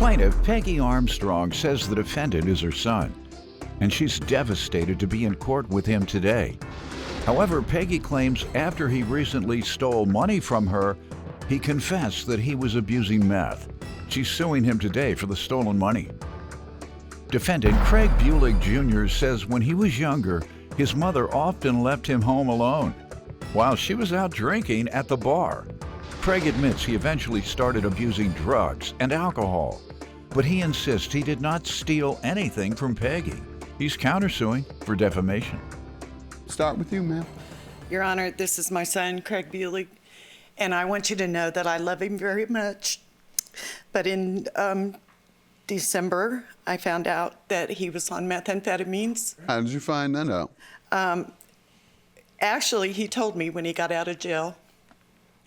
Plaintiff Peggy Armstrong says the defendant is her son, and she's devastated to be in court with him today. However, Peggy claims after he recently stole money from her, he confessed that he was abusing meth. She's suing him today for the stolen money. Defendant Craig Bulig Jr. says when he was younger, his mother often left him home alone while she was out drinking at the bar. Craig admits he eventually started abusing drugs and alcohol, but he insists he did not steal anything from Peggy. He's countersuing for defamation. Start with you, ma'am. Your Honor, this is my son, Craig Bulig, and I want you to know that I love him very much. But in December, I found out that he was on methamphetamines. How did you find that out? Actually, he told me when he got out of jail.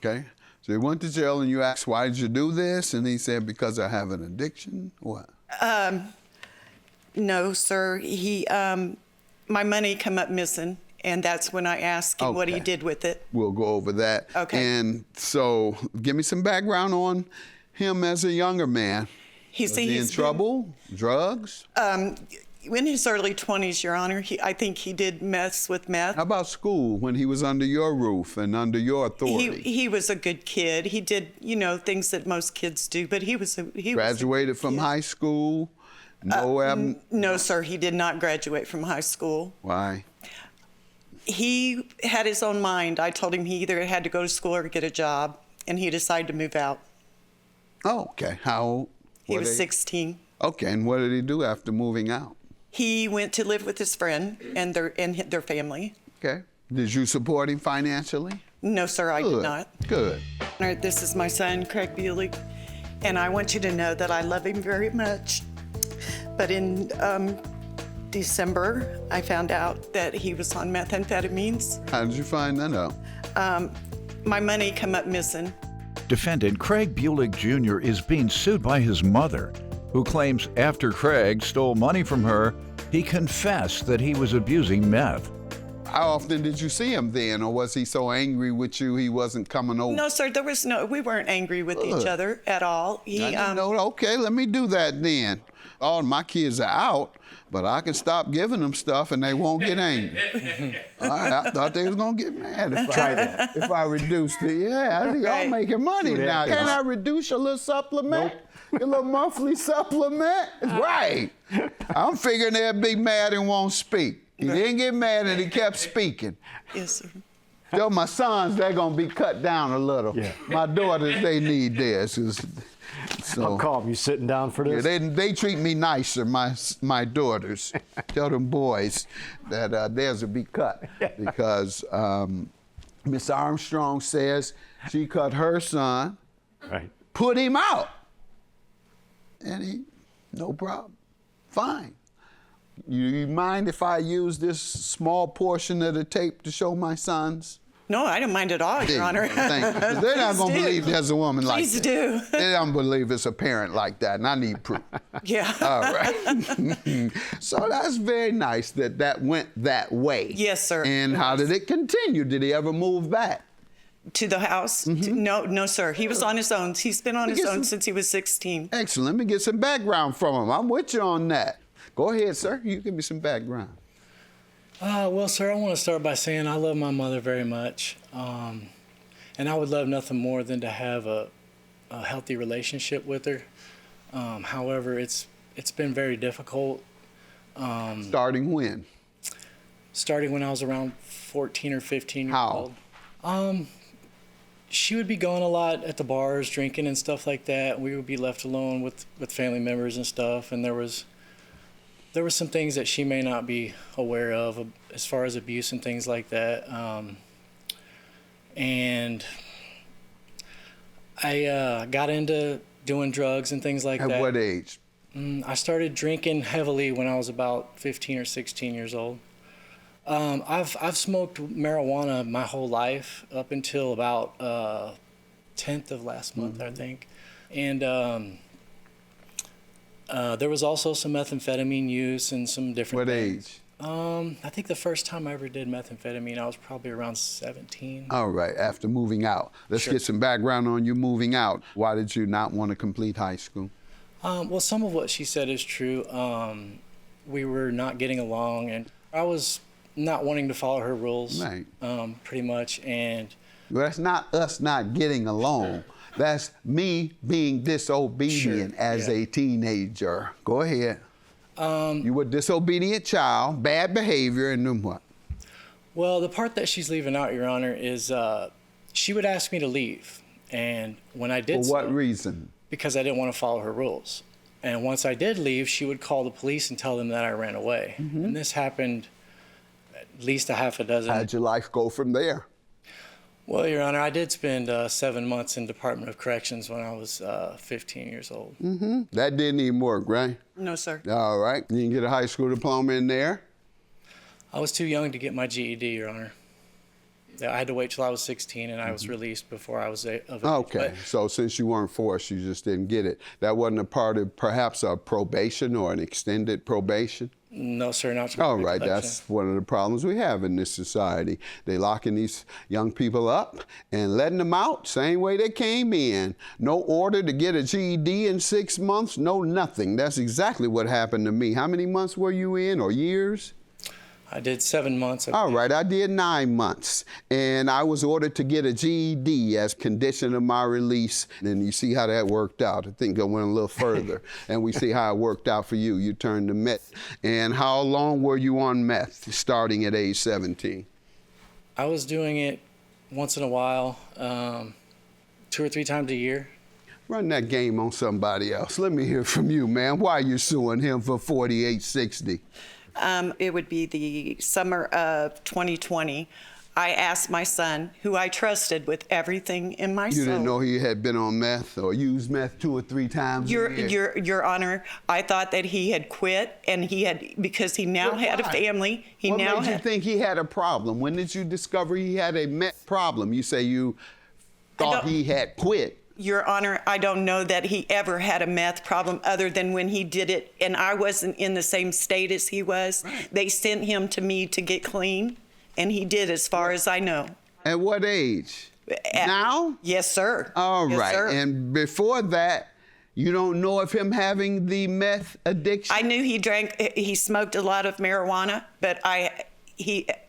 Okay. So he went to jail and you asked, why did you do this? And he said, because I have an addiction? What? No, sir. My money come up missing, and that's when I asked him what he did with it. We'll go over that. Okay. And so give me some background on him as a younger man. Was he in trouble? Drugs? In his early 20s, Your Honor. I think he did mess with meth. How about school, when he was under your roof and under your authority? He was a good kid. He did, things that most kids do, but he Graduated from high school? No, sir, he did not graduate from high school. Why? He had his own mind. I told him he either had to go to school or get a job, and he decided to move out. Oh, okay. How old? He was 16. Okay, and what did he do after moving out? He went to live with his friend and their family. Okay. Did you support him financially? No, sir, I did not. Good. This is my son, Craig Bulig, and I want you to know that I love him very much. But in December, I found out that he was on methamphetamines. How did you find that out? My money come up missing. Defendant Craig Bulig Jr. is being sued by his mother, who claims after Craig stole money from her, he confessed that he was abusing meth. How often did you see him then, or was he so angry with you he wasn't coming over? No, sir, we weren't angry with each other at all. I didn't know. Okay, let me do that then. All my kids are out, but I can stop giving them stuff and they won't get angry. All right, I thought they was gonna get mad if I reduced it. Yeah, y'all making money now. Can I reduce your little supplement? Nope. Your little monthly supplement? Right. I'm figuring they'll be mad and won't speak. He didn't get mad and he kept speaking. Yes, sir. Yo, my sons, they're gonna be cut down a little. Yeah. My daughters, they need this. How calm, you sitting down for this? Yeah, they treat me nicer, my daughters. Tell them boys that theirs will be cut because Miss Armstrong says she cut her son, put him out. And he, no problem, fine. You mind if I use this small portion of the tape to show my sons? No, I don't mind at all, Your Honor. Thank you. They're not going to believe there's a woman like that. Please do. They don't believe it's a parent like that, and I need proof. Yeah. All right. So that's very nice that went that way. Yes, sir. And how did it continue? Did he ever move back? To the house? No, sir. He was on his own. He's been on his own since he was 16. Excellent. Let me get some background from him. I'm with you on that. Go ahead, sir. You give me some background. Well, sir, I want to start by saying I love my mother very much. And I would love nothing more than to have a healthy relationship with her. However, it's been very difficult. Starting when? Starting when I was around 14 or 15 years old. She would be gone a lot at the bars, drinking and stuff like that. We would be left alone with family members and stuff. And there was some things that she may not be aware of as far as abuse and things like that. And I got into doing drugs and things like that. At what age? I started drinking heavily when I was about 15 or 16 years old. I've smoked marijuana my whole life up until about 10th of last month, I think. And there was also some methamphetamine use and some different things. What age? I think the first time I ever did methamphetamine, I was probably around 17. All right, after moving out. Let's get some background on you moving out. Why did you not want to complete high school? Well, some of what she said is true. We were not getting along, and I was not wanting to follow her rules, Right. pretty much. And Well, that's not us not getting along. That's me being disobedient as a teenager. Go ahead. You were a disobedient child, bad behavior, and then what? Well, the part that she's leaving out, Your Honor, is she would ask me to leave. And when I did For what so, reason? because I didn't want to follow her rules. And once I did leave, she would call the police and tell them that I ran away. And this happened at least a half a dozen. How'd your life go from there? Well, Your Honor, I did spend 7 months in Department of Corrections when I was 15 years old. That didn't even work, right? No, sir. All right. You didn't get a high school diploma in there? I was too young to get my GED, Your Honor. I had to wait till I was 16, and I was released before I was of age. Okay. But So since you weren't forced, you just didn't get it. That wasn't a part of perhaps a probation or an extended probation? no, sir, not. All right, that's one of the problems we have in this society. They locking these young people up and letting them out same way they came in. No order to get a GED in 6 months, no nothing. That's exactly what happened to me. How many months were you in, or years? I did 7 months. All right, I did 9 months, and I was ordered to get a GED as condition of my release. And you see how that worked out. I think I went a little further, and we see how it worked out for you. You turned to meth. And how long were you on meth, starting at age 17? I was doing it once in a while, 2 or 3 times a year. Run that game on somebody else. Let me hear from you, man. Why are you suing him for $48.60? It would be the summer of 2020. I asked my son, who I trusted with everything in my soul. You didn't know he had been on meth or used meth 2 or 3 times a year? Your Honor, I thought that he had quit, and he had, because he now had a family. What made you think he had a problem? When did you discover he had a meth problem? You say you thought he had quit. Your Honor, I don't know that he ever had a meth problem other than when he did it, and I wasn't in the same state as he was. Right. They sent him to me to get clean, and he did, as far as I know. At what age? Now? Yes, sir. All Yes, right. sir. And before that, you don't know of him having the meth addiction? I knew he smoked a lot of marijuana, but I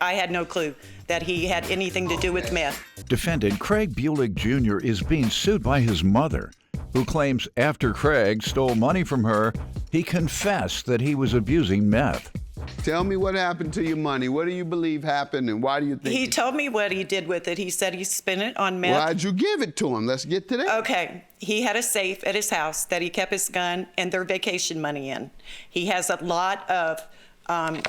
had no clue that he had anything to do with meth. Defendant Craig Bulig Jr. is being sued by his mother, who claims after Craig stole money from her, he confessed that he was abusing meth. Tell me what happened to your money. What do you believe happened, and why do you think? He told me what he did with it. He said he spent it on meth. Why'd you give it to him? Let's get to that. Okay. He had a safe at his house that he kept his gun and their vacation money in. He has a lot of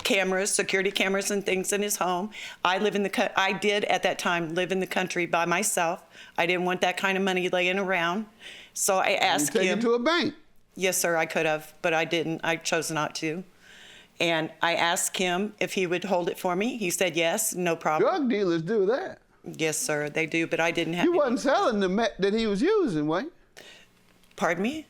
cameras, security cameras and things in his home. I did at that time live in the country by myself. I didn't want that kind of money laying around. So I asked him. You take it to a bank. Yes, sir, I could have, but I didn't. I chose not to. And I asked him if he would hold it for me. He said yes, no problem. Drug dealers do that. Yes, sir, they do, but I didn't have You any. wasn't selling the meth that he was using, Wayne. Pardon me?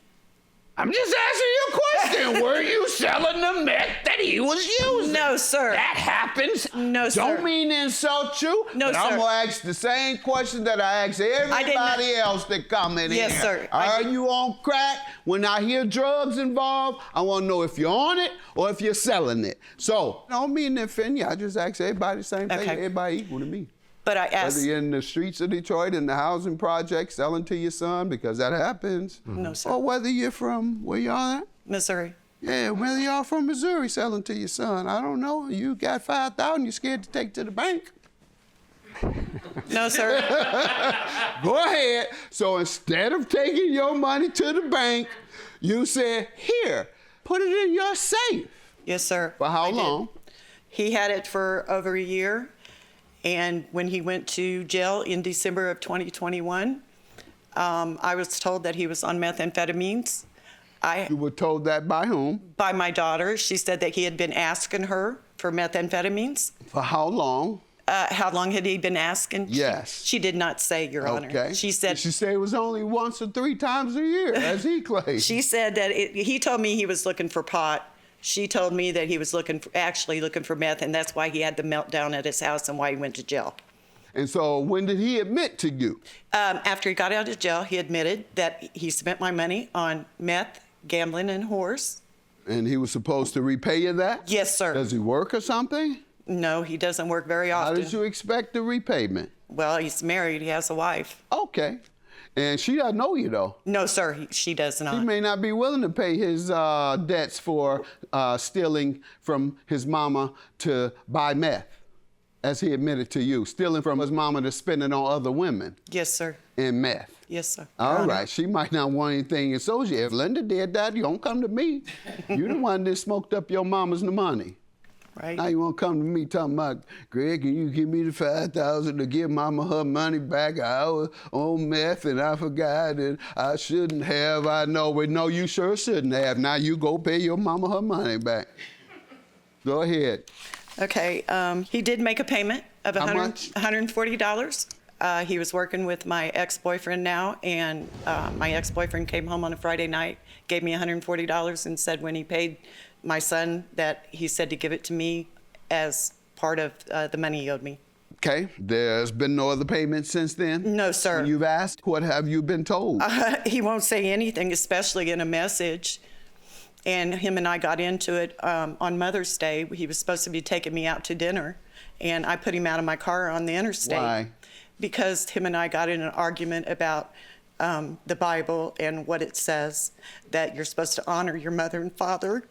I'm just asking you a question. Were you selling the meth that he was using? No, sir. That happens. No, sir. Don't mean to insult you. No, but sir. I'm going to ask the same question that I ask everybody else that come in here. Yes, sir. Are you on crack? When I hear drugs involved, I want to know if you're on it or if you're selling it. So, I don't mean to offend you. I just ask everybody the same thing. Okay. Everybody equal to me. But I asked. Whether you're in the streets of Detroit, in the housing project, selling to your son, because that happens. No, sir. Or whether you're from, where y'all at? Missouri. Yeah, whether y'all from Missouri selling to your son. I don't know. You got $5,000 you're scared to take to the bank. No, sir. Go ahead. So instead of taking your money to the bank, you said, here, put it in your safe. Yes, sir. For how I did. long? He had it for over a year. And when he went to jail in December of 2021, I was told that he was on methamphetamines. You were told that by whom? By my daughter. She said that he had been asking her for methamphetamines. For how long? How long had he been asking? Yes. She did not say, Your Honor. Okay. She said. She said it was only once or 3 times a year, as he claimed. She said that he told me he was looking for pot. She told me that he was actually looking for meth, and that's why he had the meltdown at his house and why he went to jail. And so when did he admit to you? After he got out of jail, he admitted that he spent my money on meth, gambling and horse. And he was supposed to repay you that? Yes, sir. Does he work or something? No, he doesn't work very How often. did you expect the repayment? Well, he's married. He has a wife. Okay. And she doesn't know you, though. No, sir, she does not. He may not be willing to pay his debts for stealing from his mama to buy meth, as he admitted to you, stealing from his mama to spend it on other women. Yes, sir. And meth. Yes, sir. All right, she might not want anything associated. If Linda did that, you don't come to me. You the one that smoked up your mama's money. Right. Now you want to come to me talking about, Greg, can you give me the $5,000 to give mama her money back? I was on meth and I forgot and I shouldn't have. I know, but no, you sure shouldn't have. Now you go pay your mama her money back. Go ahead. Okay, he did make a payment of How much? $140. He was working with my ex-boyfriend now, and my ex-boyfriend came home on a Friday night, gave me $140 and said when he paid my son that he said to give it to me as part of the money he owed me. Okay, there's been no other payment since then? No, sir. When you've asked, what have you been told? He won't say anything, especially in a message. And him and I got into it on Mother's Day. He was supposed to be taking me out to dinner, and I put him out of my car on the interstate. Why? Because him and I got in an argument about the Bible and what it says, that you're supposed to honor your mother and father.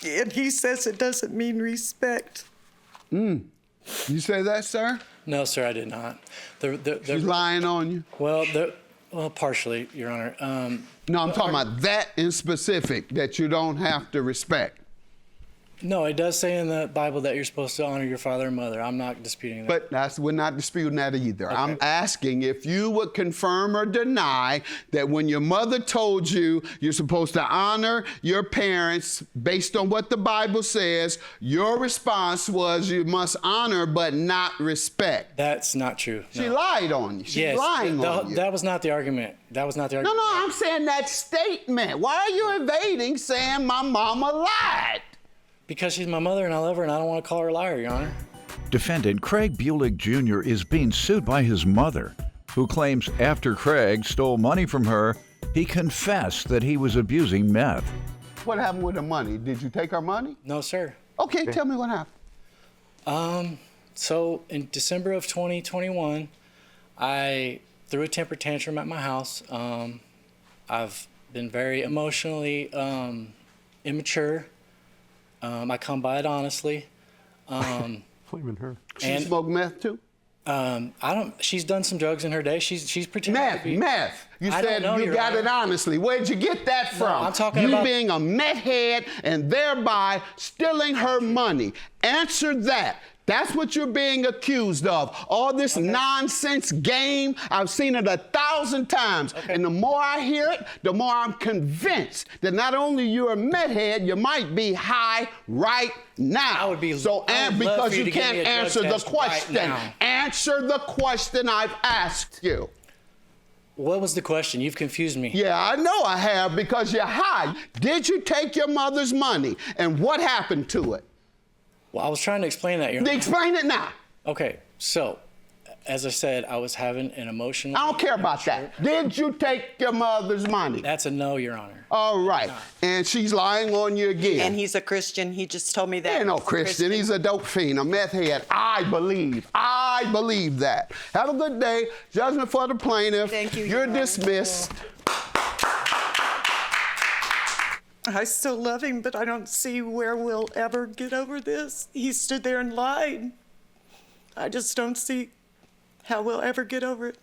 And he says it doesn't mean respect. You say that, sir? No, sir, I did not. She's lying on you? Well, partially, Your Honor. No, I'm talking about that in specific, that you don't have to respect. No, it does say in the Bible that you're supposed to honor your father and mother. I'm not disputing that. But we're not disputing that either. Okay. I'm asking if you would confirm or deny that when your mother told you you're supposed to honor your parents based on what the Bible says, your response was you must honor but not respect. That's not true. She No. lied on you. She's Yes, lying on you. that was not the argument. That was not the No, argument. I'm saying that statement. Why are you evading saying my mama lied? Because she's my mother and I love her and I don't want to call her a liar, Your Honor. Defendant Craig Bulick Jr. is being sued by his mother, who claims after Craig stole money from her, he confessed that he was abusing meth. What happened with the money? Did you take her money? No, sir. Okay, tell me what happened. So in December of 2021, I threw a temper tantrum at my house. I've been very emotionally immature. I come by it honestly. Blaming her. She smoked meth too? She's done some drugs in her day. She's pretending to be. Meth. You I don't said know, you Your got Honor. it honestly. Where'd you get that from? I'm talking you about- being a meth head and thereby stealing her money. Answer that. That's what you're being accused of. All this nonsense game, I've seen it 1,000 times. Okay. And the more I hear it, the more I'm convinced that not only you're a meth head, you might be high right now. I would be- So, I would love because for you you to give can't me a drug answer the test right question. now. Answer the question I've asked you. What was the question? You've confused me. Yeah, I know I have because you're high. Did you take your mother's money and what happened to it? Well, I was trying to explain that, Your Honor. Explain it now. Okay, so as I said, I was having an emotional. I don't care about that. Did you take your mother's money? That's a no, Your Honor. All right. And she's lying on you again. And he's a Christian. He just told me that. He ain't no he's a Christian. He's a dope fiend, a meth head. I believe that. Have a good day. Judgment for the plaintiff. Thank you, You're Your Honor. dismissed. I still love him, but I don't see where we'll ever get over this. He stood there and lied. I just don't see how we'll ever get over it.